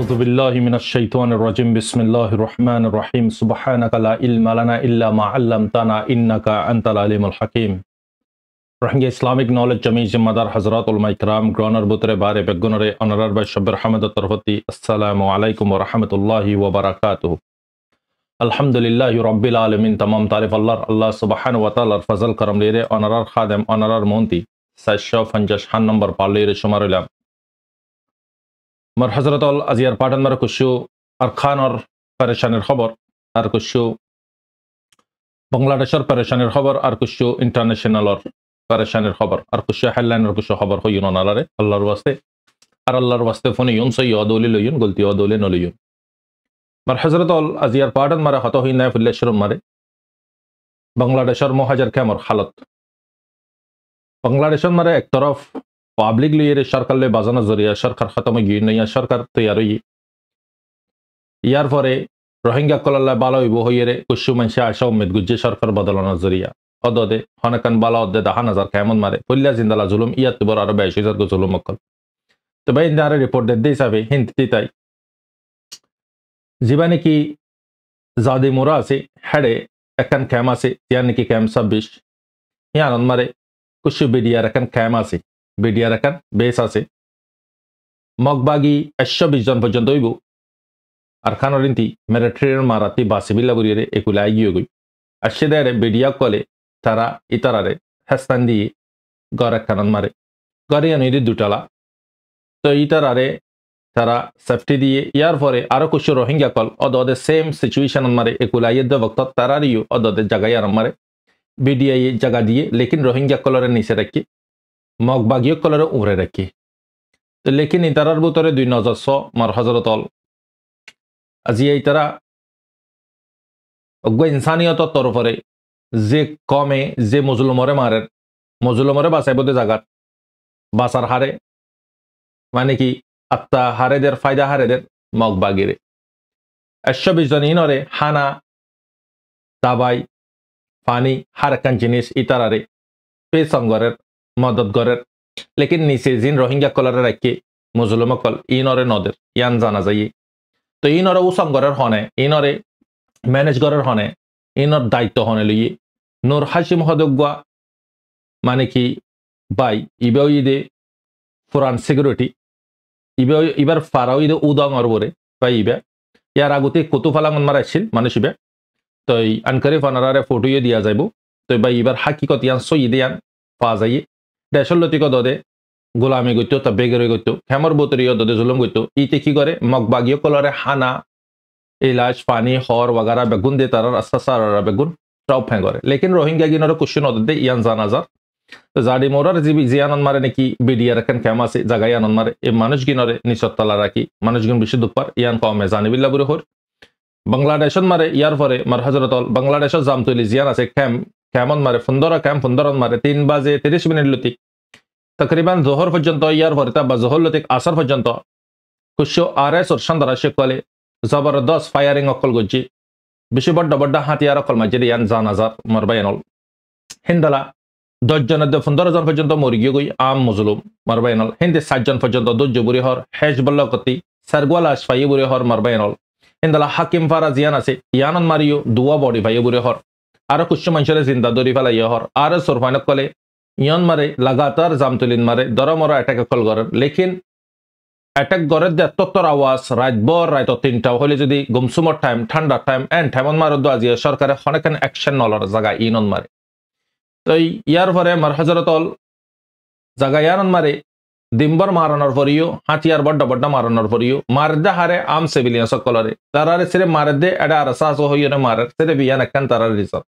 أعوذ بالله من الشيطان الرجيم بسم الله الرحمن الرحيم سبحانك لا علم لنا إلا ما علمتنا إنك أنت العليم الحكيم. Bringing Islamic knowledge Jami Zimadar Hazrat Ulama Ikram Groner Butre Bare Begunare Honorar by Shabir Hamad Tarfati Assalamu alaikum wa rahmatullahi wa barakatuh. Alhamdulillahi Rabbil Alamin Tamam Tarif Allah Subhanahu wa Ta'ala Fazal Karam Lere Honorar Khadem Honorar Monti Sasha Fanjash Han number Palire Shumarulam Mar Hazratul Azir Patan Marakushu Arkan or Parishanir Khabar Arkushu Bangladeshar Parishanir Khabar Arkushu International or Parishanir Khabar Arkushu Hallan Arkushu Khabar Ho Yunanare Allah Waste Ar Allah Waste Funi Yun so Yodoli Luyun Gulti Odole Noluyun Mar Hazratul Azir Patan Mara Hato Hina Filashur Mare Bangladeshar Mohajar Kamar Halat Bangladeshar Mare Actor of Publicly সরকারে বাজানো জরিয়া সরকার খতমে গিয়ে নয়া সরকার তৈরি ইয়ার পরে রোহিঙ্গা কলাল্লা বালা হইব হইরে কুশু মানসা আশা উম্মেদ গুজ্জে সরকার বদলানো জরিয়া অদদে হনকান বালা অদে 10000 কেমন মারে পল্লা জিন্দালা জুলুম ইয়াত বড় আরো 22000 গো জুলুম মকল তো ভাই ইন্দারে রিপোর্ট দে হিসাবে হিন্দি তাই জীবনে কি জাদি মোরা আছে হেডে একখান ক্যাম আছে ইয়ানি কি ক্যাম 26 ইয়ান মারে কুশু বিডিয়ার একখান ক্যাম আছে বিডিয়ার একান বেস আছে মগবাগি 120 জন পর্যন্ত হইব আর খানরিন্তি মিলিটারির মারাতি বাসিবিলা বুরিয়ে একুলাই গিয়ে গই আসছে দেরে বিডিয়া কলে তারা ইতারারে হেস্তান দিয়ে গড় কানন মারে গড়ে আনি দুটালা তো ইতারারে তারা সেফটি দিয়ে ইয়ার পরে আরো কিছু রোহিঙ্গা কল অদদে সেম সিচুয়েশন মারে একুলাই দ বক্ত তারারিও অদদে জায়গায় আর মারে বিডিয়া জায়গা দিয়ে লেকিন রোহিঙ্গা কলরে নিচে রাখি মগবাগীয় কলরে উড়ে রাখি তো লেকিন ইতারার ভিতরে 2006 মার হযরতল আজি ইতারা অগ ইনসানিয়ত তরফরে যে কমে যে মুসলমানরে মারে মুসলমানরে বাঁচাইবতে জায়গা বাঁচার হারে মানে কি আত্মা হারেদের ফায়দা হারেদের মগবাগিরে 120 জন ইনরে হানা দাবাই পানি হারকান জিনিস ইতারারে পেসঙ্গরের মদত গরের লেকিন নিচে জিন রোহিঙ্গা কলরে রাখি মুসলমান কল ইনরে নদের ইয়ান জানা যায় তো ইনরে উসঙ্গরের হনে ইনরে ম্যানেজ গরের হনে ইনর দায়িত্ব হনে লইয়ে নূর হাশিম হদগুয়া মানে কি বাই ইবেও ইদে ফুরান সিকিউরিটি ইবেও ইবার ফারাও ইদে উদংর বরে বাই ইবে ইয়ার আগতে কুতুফালাঙ্গন মারাইছিল মানুষ ইবে তো আনকারি ফানারারে ফটোয়ে দিয়া যাইব তো বাই ইবার হাকিকত ইয়ান সই দিয়ান পা যায় দেশলতিক দদে গোলামি গইতো তা বেগেরে গইতো হেমর বতরিয় দদে জুলুম গইতো ইতে কি করে মগবাগীয় কলরে হানা ইলাজ পানি হর ওয়াগারা বেগুন দে তারার আস্তাসার বেগুন সব ফেং করে লেকিন রোহিঙ্গা গিনর কুশন দদে ইয়ান জানাজার তো জাডি মোরার জিবি জিয়ানন মারে নাকি বিডিআর কান কেম আছে জায়গায় আনন মারে এই মানুষ গিনরে নিচতলা রাখি মানুষ গিন বেশি দুপার ইয়ান কমে জানিবিল্লা বুরে হর বাংলাদেশন মারে ইয়ার পরে মার হযরতল বাংলাদেশত জামতুলি জিয়ান আছে কেমন মারে ফুন্দরা ক্যাম্প ফুন্দরন মারে 3 বাজে 30 মিনিট লতিক তকরিবান জোহর পর্যন্ত ইয়ার ভরতা বা জোহর লতিক আসর পর্যন্ত কুশো আরএস ওর সন্দরা শেকলে জবরদস্ত ফায়ারিং অকল গজি বেশি বড় বড় হাতিয়ার অকল মাঝে ইয়ান জানাজার মারবায়নল হিন্দালা 10 জন 15 জন পর্যন্ত মরি গই আম মুসলিম মারবায়নল হিন্দে 7 জন পর্যন্ত দুজবুরি হর হেজবুল্লাহ কতি সারগওয়ালা আশফাই বুরি হর মারবায়নল হিন্দালা হাকিম ফারা জিয়ান আছে ইয়ানন মারিও দুয়া বডি ভাই বুরি হর আর কুশু মানুষের জিন্দা দরি ফেলা ইহর আর সোরফানক কলে ইয়ন মারে লাগাতার জামতুলিন মারে দরমরা অ্যাটাক কল গরের লেকিন অ্যাটাক গরের দে তত্তর আওয়াজ রাতভর রাত 3টা হলে যদি গুমসুমর টাইম ঠান্ডা টাইম এন্ড টাইমন মার দো আজি সরকারে হনেকান অ্যাকশন নলর জায়গা ইনন মারে তো ইয়ার পরে মার হযরতল জায়গা ইয়ানন মারে দিম্বর মারানোর পরিও হাতিয়ার বড় বড় মারানোর পরিও মারদা হারে আম সিভিলিয়ান সকলরে তারারে সিরে মারদে এডা আরসাস হইয়নে মারে সিরে বিয়ান একখান তারার রিসার্চ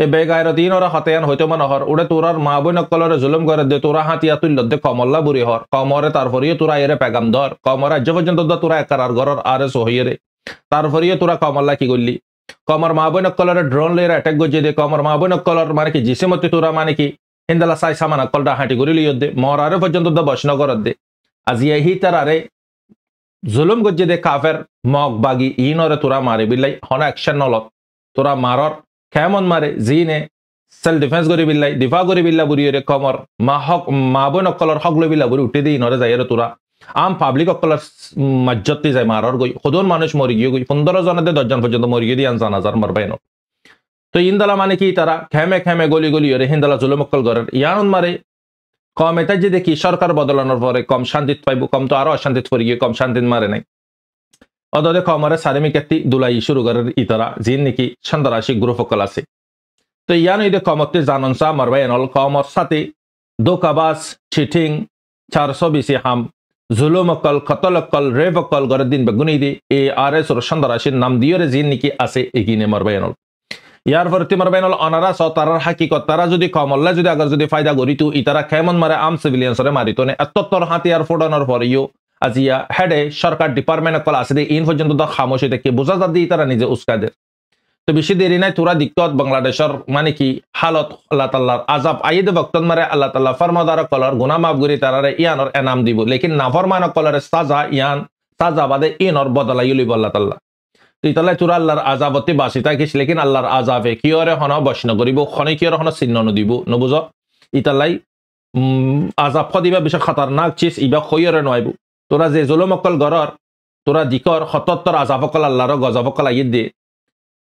এ বেগায়র তিনরা হাতিয়ান হইতো মন হর উড়ে তোরার মা বইন কলরে জুলুম করে দে তোরা হাতিয়া তুইল দে কমল্লা বুড়ি হর কমরে তারপরিও তোরা এরে পেগাম ধর কমর আজ পর্যন্ত তোরা একার ঘরর আর সহিরে তারপরিও তোরা কমল্লা কি করলি কমর মা বইন কলরে ড্রোন লইরা অ্যাটাক গজে দে কমর মা বইন কলর মানে কি জিসিমতি তোরা মানে কি হিন্দালা সাই সামানা কলটা হাঁটি করি লিও দে মর আর পর্যন্ত দ বসনগর দে আজি এই তারারে জুলুম গজে দে কাফের মগ বাগি ইনরে তোরা মারে বিলাই হন অ্যাকশন নলত তোরা মারর কেমন মারে জিনে সেলফ ডিফেন্স করি বিল্লাই দিফা করি বিল্লা বুড়িয়ে কমর মা হক মা বইন কলর হক লই বিল্লা বুড়ি উঠে দিই নরে যাই তোরা আম পাবলিক অকলার মাজ্জতি যায় মারর গই সদন মানুষ মরি গিয়ে গই 15 জনতে 10 জন পর্যন্ত মরি গিয়ে দিয়ে জানাজার মারবাইন তো ইন্দালা মানে কি তারা খেমে খেমে গলি গলি ওরে হিন্দালা জুলুমক্কল গরের ইয়ান মারে কম এটা যে দেখি সরকার বদলানোর পরে কম শান্তিত পাইব কম তো আরো অশান্তিত পড়ে গিয়ে কম শান্তিত মারে নাই অদরে কমরে সারেমি কেতি দুলাই শুরু করার ইতারা জিন নাকি সন্দারাশি গ্রুপ অকল আছে তো ইয়ান ইদে কমতে জাননসা মারবাইন কমর সাথে দোকাবাস চিটিং 420 হাম জুলুমকল কতলকল রেভকল গরের দিন বেগুনি দি এ আর এস সন্দারাশির নাম দিয়রে জিন নাকি আছে এগিনে মারবাইন ইয়ার পরে তিমার বাইনল অনারা স তারার হাকিকত তারা যদি কমল্লা যদি আগার যদি ফায়দা গরিতু ইতারা কেমন মারে আম সিভিলিয়ানসরে মারিত নে এতত্তর হাতিয়ার ফোড়ানোর পর ইউ আজিয়া হেডে সরকার ডিপার্টমেন্ট কল আছে ইন পর্যন্ত তো খামোশ হইতে কে বোঝা যাদি তারা নিজে উস্কাদের তো বেশি দেরি নাই তোরা দিক্কত বাংলাদেশের মানে কি হালত আল্লাহ তাল্লাহর আজাব আইদ বক্তন মারে আল্লাহ তাল্লাহ ফরমাদার কলর গুনা মাফ গরি তারারে ইয়ানর এনাম দিব লেকিন নাফরমান কলরে সাজা ইয়ান সাজা বাদে ইনর বদলাই লইব আল্লাহ তাল্লাহ ইতালাই তোরা আল্লাহর আজাবতে বাঁচি থাকিস লেকিন আল্লাহর আজাবে কিয়রে হন বৈষ্ণ করিব খনে কিয়রে হন চিহ্ন নদিব নবুজ ইতালাই আজাব দিবা বেশি খাতারনাক চিজ ইবা খৈয়রে নয়ব তোরা যে জুলুমকল গরর তোরা দিকর 77 আজাবকল আল্লাহর গজাবকল আইয়ে দে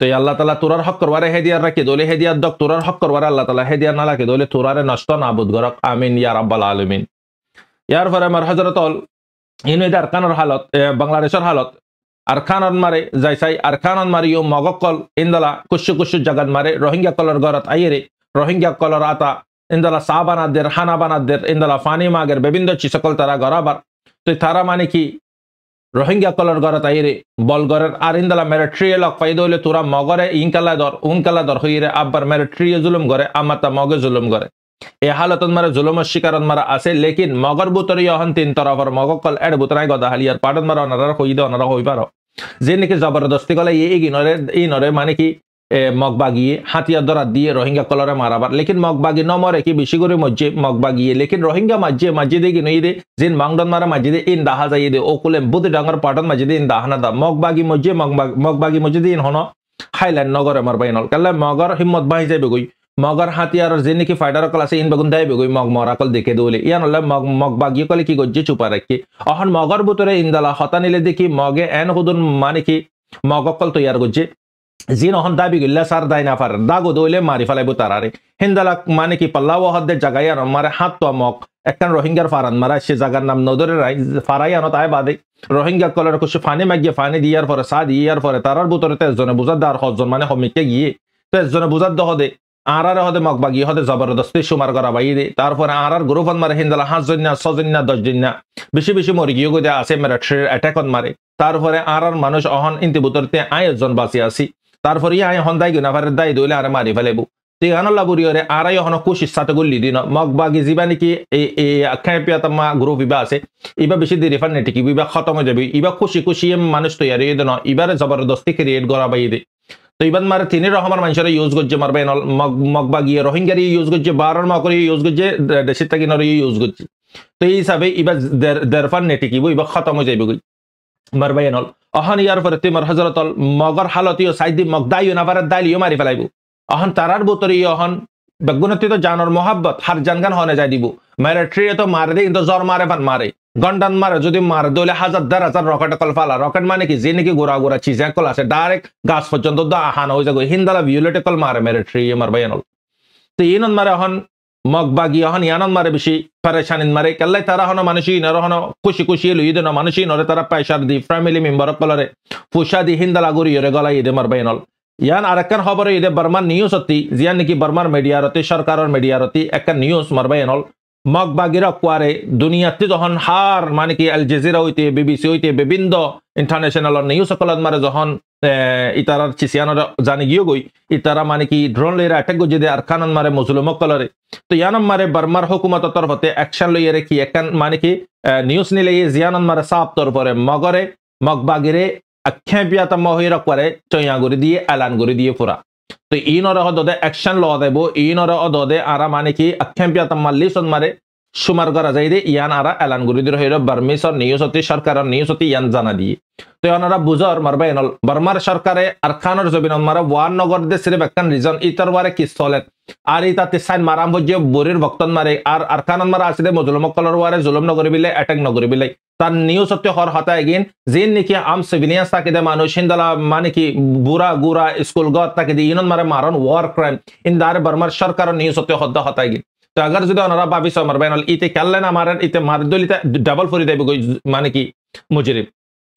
তো আল্লাহ তালা তোরার হক করবারে হেদিয়ার রাখি দলে হেদিয়ার দক তোরার হক করবারে আল্লাহ তালা হেদিয়ার না রাখি দলে তোরারে নষ্ট নাবুদ গরক আমিন ইয়া রাব্বাল আলামিন ইয়ার পরে আমার হযরতল ইউনিট আরকানের হালত বাংলাদেশের হালত আরখানন মারে যাইসাই আরখানন মারিও মগকল ইন্দালা কুশু কুশু জাগাত মারে রোহিঙ্গা কলর গরত আইরে রোহিঙ্গা কলর আতা ইন্দালা সাবানাদের হানাবানাদের ইন্দালা ফানি মাগের বিভিন্ন চিসকল তারা গরাবার তো তারা মানে কি রোহিঙ্গা কলর গরত আইরে বলগরের আর ইন্দালা মেরিট্রিয়ে লক ফাইদ হইলে তোরা মগরে উনকালা দর হইরে আব্বার মেরিট্রিয়ে জুলুম করে আমাতা মগে জুলুম করে এ হালতন মারে জুলুমের শিকারন মারা আছে লেকিন মগর বুতরি অহন তিন তরফর মগকল এড বুতরাই গদা হালিয়ার পাটন মারা অনারা হইদে অনারা হই পারো যে নাকি জবরদস্তি গলে ই নরে মানে কি মগবাগিয়ে হাতিয়ার দ্বারা দিয়ে রোহিঙ্গা কলরে মারাবার লেকিন মগবাগি নমরে কি বেশি করে মজ্জে মগবাগিয়ে লেকিন রোহিঙ্গা মাঝে গিয়ে নই দে জিন মাংডন মারা মাঝে ইন দাহা যাই দে ও কুলে বুধ ডাঙ্গর পাটন মাঝে ইন দাহানা দা মগবাগি মজ্জে ইন হন হাইল্যান্ড নগরে মারবাইনল কালে মগর হিম্মত বাহি যাইবে গই মগর হাতিয়ার যে নাকি ফাইটার কল আছে ইন বেগুন দাইবে গই মগ মরাকল দেখে দৌলে ইয়ান হলে মগ বাগিয়ে কলে কি গজ্জে চুপা রাখি অহন মগর বুতরে ইন্দালা হতা নিলে দেখি মগে এন হুদুন মানে কি মগকল তৈয়ার গজ্জে জিন অহন দাবি গিল্লা সার দাই না পারে দাগো দৌলে মারি ফেলাইব তারারে হিন্দালা মানে কি পাল্লা ওহদের জায়গায় আর মারে হাত তো মগ একখান রোহিঙ্গার ফারান মারা সে জায়গার নাম নদরে রাই ফারাই আনো তাই বাদে রোহিঙ্গা কলের কিছু ফানি মাগিয়ে ফানি দিয়ার পরে সা দিয়ার পরে তারার বুতরে 13 জনে বুঝার দার 10 জন মানে হমিকে গিয়ে 13 জনে বুঝার দহদে আরারে হদে মগবাগি হদে জবরদস্তি সুমার করা বাই দে তারপরে আরার গ্রুপন মারে হিন্দালা 5 জন না 6 জন না 10 জন না বেশি বেশি মরি গিয়ে গদে আছে মেরিট্রির অ্যাটাকন মারে তারপরে আরার মানুষ অহন ইনতি বুতরতে 8 জন বাঁচি আসি তারপরে আয় হন্দাই গুনা ফারে দাই দইলে আরে মারি ফেলেবু তিগানল্লা বুরিয়রে আরাই হন কোশিশ সাথে গল্লি দিন মগবাগি জিবা নাকি এই খাইপিয়াতামা গ্রুপ ইবা আছে ইবা বেশি দেরি ফান নেটি কি ইবা খতম হয়ে যাবে ইবা খুশি খুশি মানুষ তৈরি দেন ইবারে জবরদস্তি ক্রিয়েট করা বাই দে তো ইবান মারে তিনি রহমান মানুষের ইউজ করছে মারবে মগবাগি রোহিঙ্গার ইউজ করছে বারর মা করে ইউজ করছে দেশের থেকে নর ইউজ করছে তো এই হিসাবে ইবা দেরফান নেটি কি ইবা খতম হয়ে যাবে মারবে নল অহন ইয়ার পরে তিমার হজরতল মগর হালতিও সাইদি মগদাইও না পারে দাইলিও মারি ফেলাইব অহন তারার বুতরি অহন বেগুনতি তো জানর মোহাব্বত হার জানগান হনে যাই দিব মেরিট্রি তো মারে দে কিন্তু জ্বর মারে ফান মারে গন্ডান মারে যদি মারে দলে 1000-1000 রকেট কল ফালা রকেট মানে কি যে নাকি গোড়া গোড়া চিজা কল আছে ডাইরেক্ট গাছ পর্যন্ত আহান হয়ে যাবে হিন্দালা ভিওলেট কল মারে মেরিট্রি মারবে নল তো ইনন মারে অহন মগবাগি অহন ইয়ানন মারে বেশি পরেশানিন মারে কাল্লাই তারা হন মানুষই নর হন খুশি খুশি লই দেন মানুষই নরে তারা পয়সা দি ফ্যামিলি মেম্বার কলরে ফুসা দি হিন্দালা গরিয়রে গলাই দে মারবে নল ইয়ান আরেকখান খবর ইদে বর্মার নিউজ অতি জিয়ান নাকি বর্মার মিডিয়ারতি সরকারের মিডিয়ারতি একটা নিউজ মারবে নল মগবাগিরা কোয়ারে দুনিয়াতে যখন হার মানে কি আল জাজিরা হইতে বিবিসি হইতে বিভিন্ন ইন্টারন্যাশনাল নিউজ সকলত মারে যখন ইতারার চিসিয়ানর জানি গিয়ে গই ইতারা মানে কি ড্রোন লইরা অ্যাটাক গজে দে আরকানন মারে মুসলিম কলরে তো ইয়ানম মারে বর্মার হুকুমত তরফতে অ্যাকশন লইরে কি একখান মানে কি নিউজ নিলে জিয়ানন মারে সাপ তরফরে মগরে মগবাগিরে আখ্যাপিয়াতা মহিরা করে চয়া করে দিয়ে এলান করে দিয়ে পুরা তো ইনরে অদদে অ্যাকশন ল দেব ইনরে অদদে আরা মানে কি আখ্যাপিয়াতা মাল্লিসন মারে সুমার করা যাই দে ইয়ান আরা এলান করে দিয়ে হইল বার্মিসর নিউজতি সরকারের নিউজতি ইয়ান জানা দিয়ে তো ওনারা বুঝর মারবে নল বর্মার সরকারে আরখানের জমিন মারা ওয়ান নগর দে সিরিফ একখান রিজন ইতার বারে কি চলে আর ইতাতে সাইন মারাম হচ্ছে বরির ভক্তন মারে আর আরখানন মারা আছে মুসলিম কলর ওয়ারে জুলুম নগরি বিলে অ্যাটাক নগরি বিলে তার নিউজ সত্য হর হতা এগিন জিন নাকি আম সিভিলিয়ান্স তাকে দে মানুষ হিন্দালা মানে কি বুড়া গুড়া স্কুল গত তাকে দিয়ে ইনন মারে মারন ওয়ার ক্রাইম ইন দারে বার্মার সরকার নিউজ সত্য হদ্দা হতা এগিন তো আগার যদি ওনারা ভাবিস আমার বাইনাল ইতে খেললে না মারেন ইতে মার দলিতে ডাবল ফরি দেবে মানে কি মুজরিম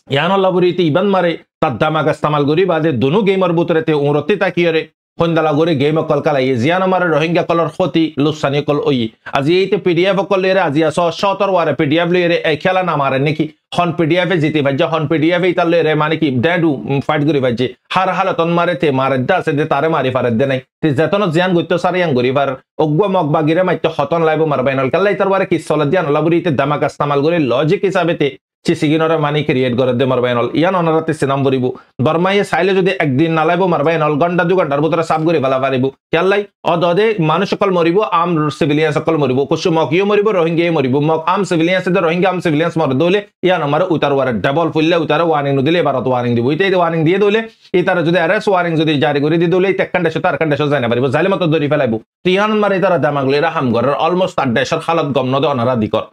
ইয়ান লাবুরি ইতে ইবান মারে তার দামাগ ইস্তেমাল করি বাজে দুনো গেমার বুতরে তে উরতি তাকিয়ে হন্দালা করে গেম কল কালাই জিয়ান আমার রোহিঙ্গা কলর ক্ষতি লুসানি কল ওই আজি এইতে পিডিএফ কল লেরে আজি আস শতর ওয়ারে পিডিএফ লেরে এই খেলা না মারে নাকি হন পিডিএফ এ জিতে ভাজ্য হন পিডিএফ এ তার লেরে মানে কি ড্যাডু ফাইট করি ভাজ্যে হার হালতন মারে তে মারে দা সে তারে মারি ফারে দে নাই তে যেতন জিয়ান গইতো সারে ইয়াং গরি ফার অগ্গ মগ বাগিরে মাইতো হতন লাইবো মার বাইনাল কালাই তার ওয়ারে কি সল দিয়ান লাবুরিতে দামাক ইস্তেমাল করে লজিক হিসাবে তে চিসিগিনরা মানি ক্রিয়েট করে দে মারবাইনল ইয়ান অনারাতে সিনাম বরিব বর্মাইয়ে সাইলে যদি একদিন নালাইবো মারবাইনল ঘন্টা দু ঘন্টার ভিতরে সাব করে ফেলা পারিব কেলাই অদদে মানুষ সকল মরিব আম সিভিলিয়ান সকল মরিব কুসু মকিও মরিব রোহিঙ্গিয়ে মরিব মক আম সিভিলিয়ান সে রোহিঙ্গা আম সিভিলিয়ান্স মর দলে ইয়ান আমার উতার ওয়ার ডাবল ফুললে উতার ওয়ার্নিং দিলে এবার ওয়ার্নিং দিব ইতে ওয়ার্নিং দিয়ে দলে ইতার যদি আরএস ওয়ার্নিং যদি জারি করে দি দলে তেককান্ডে তার কান্ডে যায় না পারিব জালি মত ধরি ফেলাইব তিয়ান মারে তারা দামাগলে রাহাম ঘরের অলমোস্ট 8 দেশের হালত গম নদে অনারা দিকর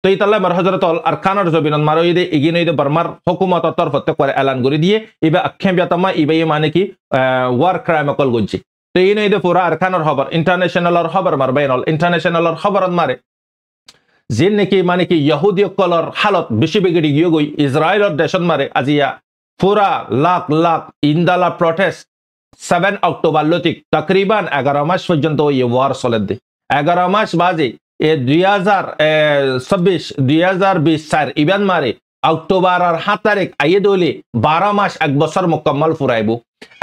তো ইতাল্লাহ মার হযরত আর খানার জবিনন মারো ইদে ইগিনো ইদে বর্মার হুকুমত তরফতে করে এলান করে দিয়ে ইবা আক্ষেম বিয়াতামা ইবা মানে কি ওয়ার ক্রাইম কল গজি তো ইনো ইদে পুরা আর খানার খবর ইন্টারন্যাশনাল আর খবর মার বাইনল ইন্টারন্যাশনাল আর খবর মারে যে নাকি মানে কি ইহুদি কলর হালত বেশি বেগড়ি গিয়ে গই ইসরায়েলের দেশত মারে আজিয়া পুরা লাখ লাখ ইন্দালা প্রটেস্ট 7 অক্টোবর লতিক তকরিবান 11 মাস পর্যন্ত এই ওয়ার চলে দে 11 মাস বাজে এ 2020 সার ইবান মারে অক্টোবর আর 7 তারিখ আইয়ে দলে 12 মাস 1 বছর মুকম্মল ফুরাইব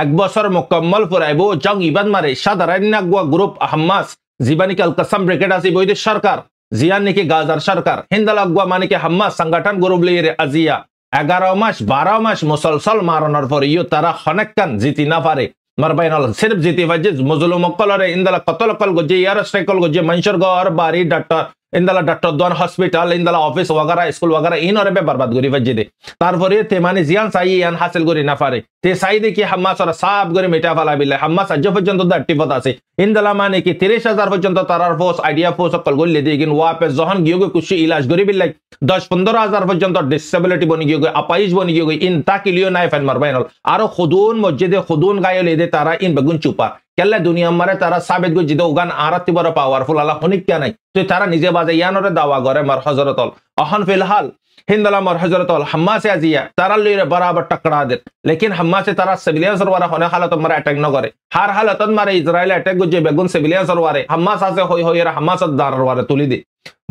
1 বছর মুকম্মল ফুরাইব জং ইবান মারে সাধারণ গ্রুপ হামাস জীবানিক আল কাসাম ব্রিগেড আছে বৈদেশ সরকার জিয়ান নাকি গাজার সরকার হিন্দালাগুয়া মানে কি হামাস সংগঠন গ্রুপ লিয়ে আজিয়া 11 মাস 12 মাস মুসলসল মারানোর পর ইও তারা খনেকান জিতি না পারে মারবাইনল সির্ফ জিতি ভাজে মুজলুম কলরে ইন্দালা কতল কল গজে ইয়ার স্ট্রাইকল গজে মনসর গর বাড়ি ডাক্তার ইন্দালা ডাক্তার দোয়ান হসপিটাল ইন্দালা অফিস ওয়াগারা স্কুল ওয়াগারা ইন ওরে বরবাদ করি ভাজে দে তারপরে তে মানে জিয়ান সাই ইয়ান হাসিল করি না পারে তে সাই দে কি হামাস ওরা সাব করে মিটা ফেলা বিলে হামাস আজ পর্যন্ত অ্যাক্টিভ আছে ইন্দালা মানে কি 30000 পর্যন্ত তারার ফোর্স আইডিয়া ফোর্স কল গলে দিয়ে কিন ওয়াপে যখন গিয়ে কুশি ইলাজ করি বিলে 10-15 পর্যন্ত ডিসেবিলিটি বনি গিয়ে আপাইজ বনি গিয়ে ইন তাকিলিও নাই ফেন মারবাইনল আরো খুদুন মসজিদে খুদুন গায়ে দে তারা ইন বেগুন চুপা কেল্লা দুনিয়া মারে তারা সাবেত গো জিদে উগান আরাতি বড় পাওয়ারফুল আল্লাহ হনিক কে নাই তো তারা নিজে বাজে ইয়ানরে দাওয়া করে মার হযরতল অহন ফিলহাল हिंदला मर हजरत हम्मास अजिया तारा ले बराबर टकरा दे लेकिन हम्मास तारा सिविलियंस वाला होने हालत मारे अटैक न करे हर हालत मारे इजराइल अटैक गुजे बेगुन सिविलियंस वाले हम्मास से होई हम्मास दार वाले तुली दे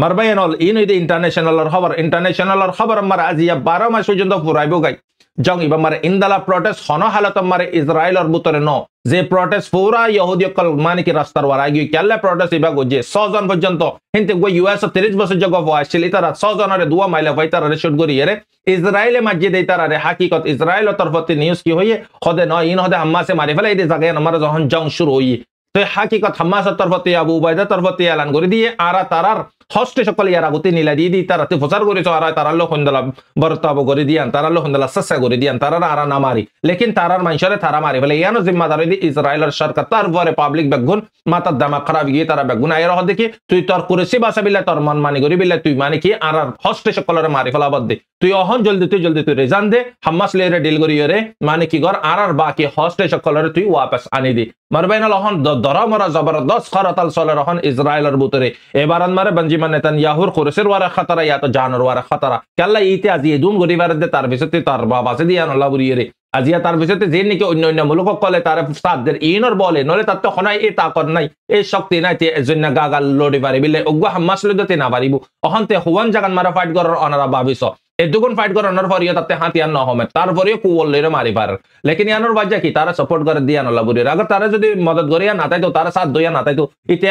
मरबायनल इन इदे इंटरनेशनल खबर मार अजिया 12 मास পর্যন্ত ফুরাইবো গাই জং ইবা মারে ইন্দালা প্রটেস্ট হন হালত মারে ইসরায়েলের বুতরে ন যে প্রটেস্ট পুরা ইহুদি কল মানে কি রাস্তার ওয়ারা গিয়ে কেল্লা প্রটেস্ট ইবা গজে 100 জন পর্যন্ত হিনতে গো ইউএস 30 বছর জগ আসছিল তারা 100 জনের দুয়া মাইলা ভাই তারা শুট করি রে ইসরায়েলে মসজিদে তারা রে হাকিকত ইসরায়েলের তরফতে নিউজ কি হইয়ে খদে ন ইন হদে হামাসে মারি ফেলে এই জায়গায় আমার যখন জং শুরু হইয়ে তো হাকিকত হামাসের তরফতে আবু উবাইদা তরফতে এলান করে দিয়ে আরা তারার হস্টে সকল ইয়ারা গতি নিলা দিয়ে দি তারা প্রচার করেছ আর তারা লোক হন্দলা বর্তাব করে দিয়ান তারা লোক হন্দলা সস্যা করে দিয়ান তারা আরা না মারি লেকিন তারার মানুষরে তারা মারি ফেলে ইয়ানো জিম্মাদার দি ইসরায়েলের সরকার তারপরে পাবলিক বেগুন মাথার দামা খারাপ গিয়ে তারা বেগুন আয়ের হদ দেখি তুই তোর করেছি বাসা বিল্লা তোর মন মানি করি বিল্লা তুই মানে কি আর হস্টে সকলের মারি ফেলা বাদ দে তুই অহন জলদি তুই রেজান দে হামাস লেরে ডিল করি রে মানে কি কর আর বাকি হস্টে সকলের তুই ওয়াপস আনি দি মারবাইনাল অহন দরা মরা জবরদস্ত খরাতাল চলে রহন ইসরায়েলের বুতরে এবারান মারে বেঞ্জামিন নেতানিয়াহুর খুরসের ওয়ারা খতরা ইয়া তো জানোর ওয়ারা খতরা কাল্লা ইতে আজি দুন গরিবার দে তার বিসতে তার বাবা সে দিয়া আল্লাহ বুরিয়ে রে আজিয়া তার বিসতে যে নাকি অন্য মুলক কলে তার সাদদের ইনর বলে নলে তার তো খনাই এ তাকত নাই এই শক্তি নাই তে জন্য গাগাল লড়ি পারে বিলে ওগা হামাস লদতে না পারিব অহনতে হুয়ান জাগান মারা ফাইট করার অনারা ভাবিস এ দুগুণ ফাইট করানোর পর ইয়ে তাতে হাতিয়ার ন হমে তারপরেও কুবলেরে মারি পার লেকিন ইয়ানোর বাজ্যা কি তারা সাপোর্ট করে দিয়া আল্লাহ বুরিয়ে আগর তারা যদি মদত করিয়া না তাই তো তারা সাথ দইয়া না তাই তো ইতে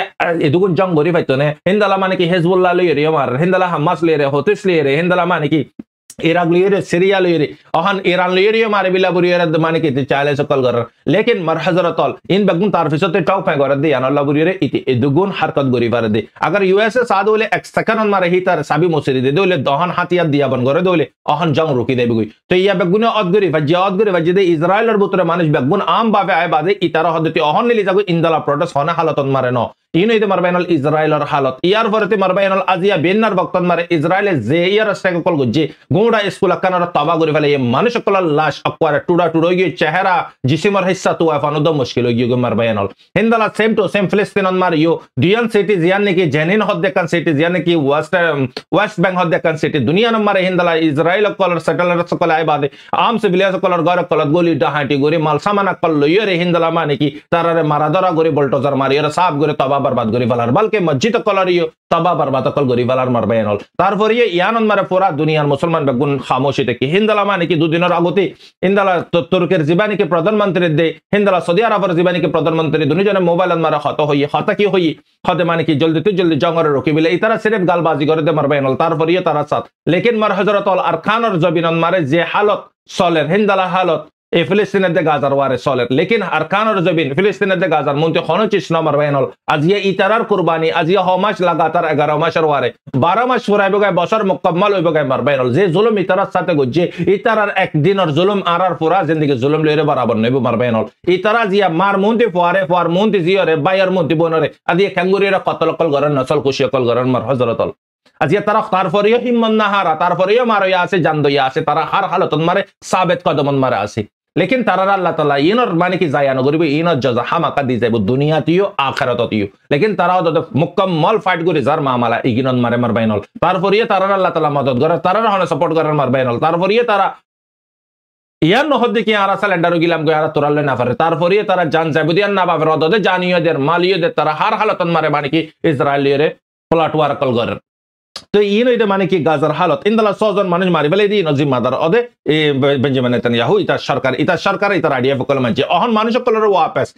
এ দুগুণ জং গরি পাইতো নে হিন্দালা মানে কি হেজবুল্লাহ লইয়ে রে মার হিন্দালা হামাস লইয়ে রে হতিস লইয়ে রে হিন্দালা মানে কি ইরাক লইয়ে রে সিরিয়া লইয়ে রে অহন ইরান লইয়ে রে মারে বিলা বুরিয়ে রে মানে কি চাইলে সকল করার লেকিন মার হযরতল ইন বেগুন তার ফিসতে টাও পায় করে দিয়া আল্লাহ বুরিয়ে রে ইতে এ দুগুণ হারকত গরি পারে দে अगर यूएसए साद होले एक सेकंड मारे ही तार साबी मुसरी दे दोले दहन हाथियार दिया बन करे दोले अहन जंग रुकी दे बिगुई तो या बेगुन अदगरी वजह दे इजराइलर बुतरे मानुष बेगुन आम बाबे आय बादे इतारा हदती अहन लिली जागो इंदला प्रोटेस्ट होना हालतन मारे न ইনইতে মারবাইনল ইসরায়েলের হালত ইয়ার পরেতে মারবাইনল আজিয়া বেন্নার বক্তন মারে ইসরায়েলে যে ইয়ার সকল গুজে গোড়া স্কুল আকানোর তবা করে ফেলে মানুষ সকলের লাশ অকওয়ারে টুডা টুডো গিয়ে চেহারা জিসিমর হিস্সা তো আফানুদ মুশকিল গিয়ে মারবাইনল হিন্দালা সেম টু সেম ফিলিস্তিনন মার ইউ ডিয়ান সিটি জিয়ান নাকি জেনিন হদ দেখান সিটি জিয়ান নাকি ওয়েস্ট ব্যাংক হদ দেখান সিটি দুনিয়া নম্বরে হিন্দালা ইসরায়েল কলর সেটেলার সকল আই বাদে আম সিভিলিয়াস কলর গর কলত গলি ডাহাটি গরি মাল সামানা কল লইরে হিন্দালা মানে কি তারারে মারাদরা গরি বলটোজার মারিয়র সাফ গরি তবা বরবাদ গরি ফেলার বলকে মসজিদ কলরিও তবা বরবাদ কল গরি ফেলার মারবাইনল তারপরে ইয়ানন মারে পুরা দুনিয়ার মুসলমান বেগুন খামোশি থেকে হিন্দালা মানে কি দুদিনের আগতে হিন্দালা তুর্কের জীবানীকে প্রধানমন্ত্রী দে হিন্দালা সৌদি আরবের জীবানীকে প্রধানমন্ত্রী দুজনে মোবাইল মারে হত হই হতা কি হই হতে মানে কি জলদি তুই জলদি জঙ্গরে রকি বিলে ইতারা সির্ফ গালবাজি করে দে মারবাইনল তারপরে তারা সাথ লেকিন মার হযরত আর খানর জবিনন মারে যে হালত সলের হিন্দালা হালত এই ফিলিস্তিনের দে গাজার ওয়ারে সলের লেকিন আরকানোর জবিন ফিলিস্তিনের দে গাজার মন্ত্রী খনচিস নম্বর বাইনল আজিয়া ইতারার কুরবানি আজিয়া হমাস লাগাতার 11 মাসের ওয়ারে 12 মাস ফুরাইব গায় বছর মুকম্মল হইব গায় মার বাইনল যে জুলুম ইতারার সাথে গজ্জে ইতারার একদিনের জুলুম আর পুরা জিন্দেগি জুলুম লইরে বরাবর নেব মার বাইনল ইতারা জিয়া মার মন্ত্রী ফুয়ার মন্ত্রী জিয়রে বাইয়ার মন্ত্রী বনরে আজিয়া ক্যাঙ্গুরিরা কতল কল গরন নসল কুশিয়া কল গরন মার হযরতল আজিয়া তারা তারপরেও হিম্মত না হারা তারপরেও মারইয়া আছে জানদইয়া আছে তারা হার হালতন মারে সাবেত কদমন মারে আছে লেকিন তারার আল্লাহ তাআলা ইনর মানে কি জায়ানো করিবে ইনর জাযা হামাকা দি যাইব দুনিয়াতেও আখিরাততেও লেকিন তারাও তো মুকম্মল ফাইট করে যার মামলা ইগিনন মারে মারবাইনল তারপরেও তারার আল্লাহ তাআলা মদদ করে তারার হলে সাপোর্ট করার মারবাইনল তারপরেও তারা ইয়ার নহদ দেখি আর সিলিন্ডার গিলাম গো আর তোরালে না পারে তারপরেও তারা জান যাইব দিয়ান না পাবে রদদে জানিয়দের মালিয়দের তারা হার হালতন মারে মানে কি ইসরায়েলিয়রে প্লট ওয়ার্কল করে তো ইনইতে মানে কি গাজার হালত ইনদালা 6 জন মানুষ মারি ফেলে দিন জিম্মাদার অদে বেঞ্জামিন নেতানিয়াহু ইতা সরকার ইতা আইডিএফ কল মানছে অহন মানুষ কলর ওয়াপস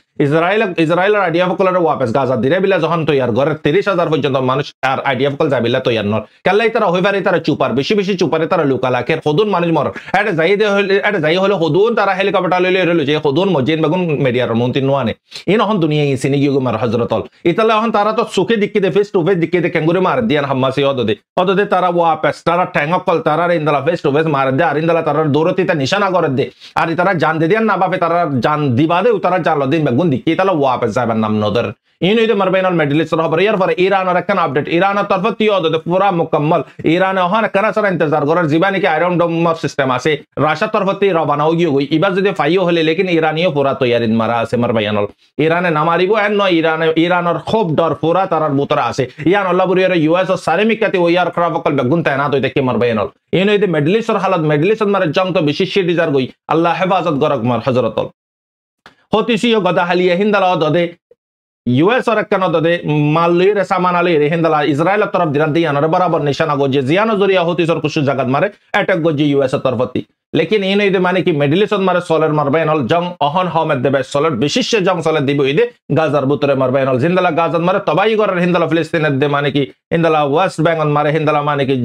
ইসরায়েলের আইডিএফ কলর ওয়াপস গাজা দিরে বিলা যখন তৈয়ার ঘরে 30,000 পর্যন্ত মানুষ আর আইডিএফ কল যাবিলা তৈয়ার নর কাল্লাই তারা হইবারে তারা চুপার বেশি চুপারে তারা লুকালাকের হদুন মানুষ মর এটা যাই হলে হদুন তারা হেলিকপ্টার লইলে রইল যে হদুন মসজিদ বেগুন মিডিয়ার মন্ত্রী নোয়ানে ইন অহন দুনিয়া ইসিনি গিয়ে মার হযরতল ইতালা অহন তারা তো সুখে দিক্কি দে ফেস টু ফেস দিক্কি দে ক্যাঙ্গুরি মার দিয়ান হাম্মাসি অদে তারা ওয়াপস তারা ট্যাঙ্গকল তারা ইন্দালা ফেস টু ফেস মার দে আর ইন্দালা তারা দৌড়তিতা নিশানা করে দে আর তারা জান দে দিয়ান না বাপে তারা জান দিবা দে তারা জানলো দিন বেগুন দিক্কি তালা ওয়াপস যাবেন নাম নদর ইনইতে মারবাইনল মিডল ইস্ট খবর ইয়ার পরে ইরানের একটা আপডেট ইরানের তরফ তিও দে পুরা মুকম্মল ইরানে ওখানে কারাসার ইন্তজার করার জীবানি কি আয়রন ডোম সিস্টেম আছে রাশিয়ার তরফ তি রবানা হই গই এবার যদি ফাইও হলে লেকিন ইরানিও পুরা তৈয়ারিন মারা আছে মারবাইনল ইরানে নামারিব এন নয় ইরানের খুব ডর পুরা তারার ভিতরে আছে ইয়ান আল্লাহ বুরিয়ার ইউএস ও সারেমিকাতে ওয়ার খরাবকল বেগুন তায়নাত হইতে কি মারবাইনল ইনইতে মিডল ইস্টের হালত মিডল ইস্ট মারে জং তো বেশি শিডিজার গই আল্লাহ হেফাজত গরক মার হযরতল হতিসিও গদা হালিয়া হিন্দালা দদে यूएस और दे माली रे सामान आली रे हिंदला इजराइल तरफ दिरा दिया नरे बराबर निशाना गोजे जियानो जरिया होती सर कुछ जगत मारे अटैक गोजे यूएस तरफती लेकिन इन इदे माने कि मिडल ईस्ट मारे सोलर मारबाइनल जंग अहन हमेद देबे सोलर विशेष जंग सोलर दिबो इदे गाजार बुतरे मारबाइनल जिंदला गाजार मारे तबाई कर हिंदला फिलिस्तीन दे माने कि हिंदला वेस्ट बैंक मारे हिंदला माने कि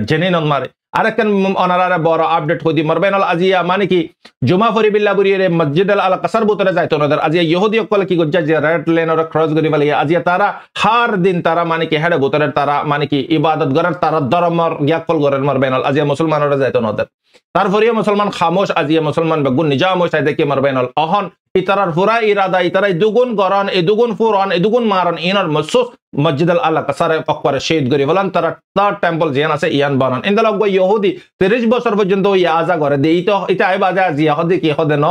जेनिन मारे আরেকখান অনারারে বড় আপডেট হদি মারবাইনল আজিয়া মানে কি জুমা ফরি বিল্লাহ বুরিয়ে মসজিদ আল কাসার বুতরে যাইতো নদের আজিয়া ইহুদি কল কি গজ্জা যে রেড লেন আর ক্রস গরি বলে আজিয়া তারা হার দিন তারা মানে কি হেডে বুতরে তারা মানে কি ইবাদত করার তারা ধর্মর ইয়াকল করেন মারবাইনল আজিয়া মুসলমানরা যাইতো নদের তারপরে মুসলমান খামোশ আজিয়া মুসলমান বেগুন নিজাম হইছে দেখি মারবাইনল অহন ইতারার পুরা ইরাদা ইতারাই দুগুণ গরন এ দুগুণ ফুরন এ দুগুণ মারন ইনার মসুস মসজিদ আল কাসারে অকবারে শহীদ করি বলেন তারা থার্ড টেম্পল জিয়ান আছে ইয়ান বানান ইনদাল গো ইহুদি 30 বছর পর্যন্ত ইয়া আজা করে দে এটা আই বাজা জিয়া হদে কি হদে ন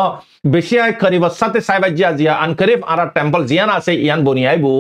বেশি আই করিব সাথে সাইবা জিয়া আন করিব আর টেম্পল জিয়ান আছে ইয়ান বনিয়াই বু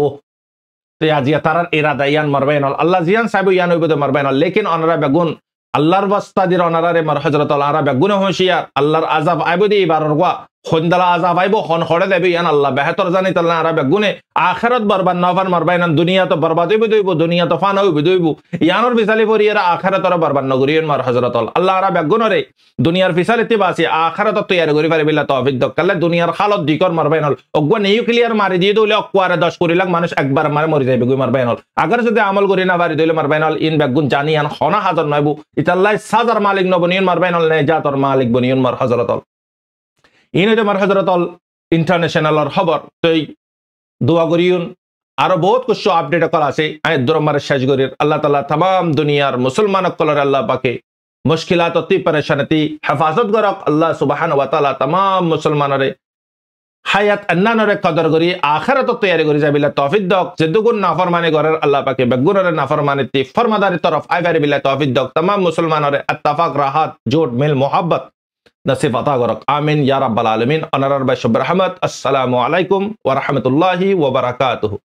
তো আজিয়া তারার ইরাদা ইয়ান মারবাইনল আল্লাহ জিয়ান সাইব ইয়ান হইব দে মারবাইনল লেকিন অনরা বেগুন আল্লাহর ওয়াস্তা দির অনারারে মার হযরতুল আরা বেগুন হুঁশিয়ার আল্লাহর আযাব আইবদি ইবারর গা খন্দালা আযাব আইবো হন হড়ে দেবে ইয়ান আল্লাহ বেহতর জানি তাল্লা আরা বেগুনে আখিরাত বরবাদ নফান মারবাইনান দুনিয়া তো বরবাদ হইব দইব দুনিয়া তো ফান হইব দইব ইয়ানর ফিসালি পরিয়ারা আখিরাতর বরবাদ নগরিয়ন মার হযরতুল আল্লাহ আরা বেগুনরে দুনিয়ার ফিসালিতে বাসি আখিরাত তৈয়ার করি পারে বিল্লাহ তৌফিক দকালে দুনিয়ার হালত দিকর মারবাইনল অগwa নিউক্লিয়ার মারি দিয়ে দইলে অকওয়ারে 10 কোটি লাখ মানুষ একবার মারে মরি যাইবে গই মারবাইনল আগার যদি আমল করি না পারি দইলে মারবাইনল ইন বেগুন জানিয়ান হনা হাজার নয়বু ইতাল্লাহ সাজার মালিক নবনিয়ন মারবাইনল নে জাতর মালিক বনিয়ন মার হযরতুল ইনইতে মার হযরতুল ইন্টারন্যাশনাল খবর তই দোয়া করিউন আরো বহুত কিছু আপডেট কল আছে আই দরমার শেষ গরির আল্লাহ তাআলা तमाम দুনিয়ার মুসলমান কলর আল্লাহ পাকে মুশকিলাত অতি পরেশানতি হেফাজত করক আল্লাহ সুবহানাহু ওয়া তাআলা तमाम মুসলমানরে হায়াত আন্নানরে কদর করি আখিরাত তৈয়ারি করি যাবিলা তৌফিক দক যে দুগুণ নাফরমানি করার আল্লাহ পাকে বেগুনরে নাফরমানিতি ফরমাদারি তরফ আইবারি বিল্লাহ তৌফিক দক तमाम মুসলমানরে ইত্তেফাক রাহাত জোট মিল মোহাব্বত নসিব আতা করক আমিন ইয়া রাব্বাল আলামিন অনারার বাই শুভ রহমত আসসালামু আলাইকুম ওয়া রাহমাতুল্লাহি ওয়া বারাকাতুহু।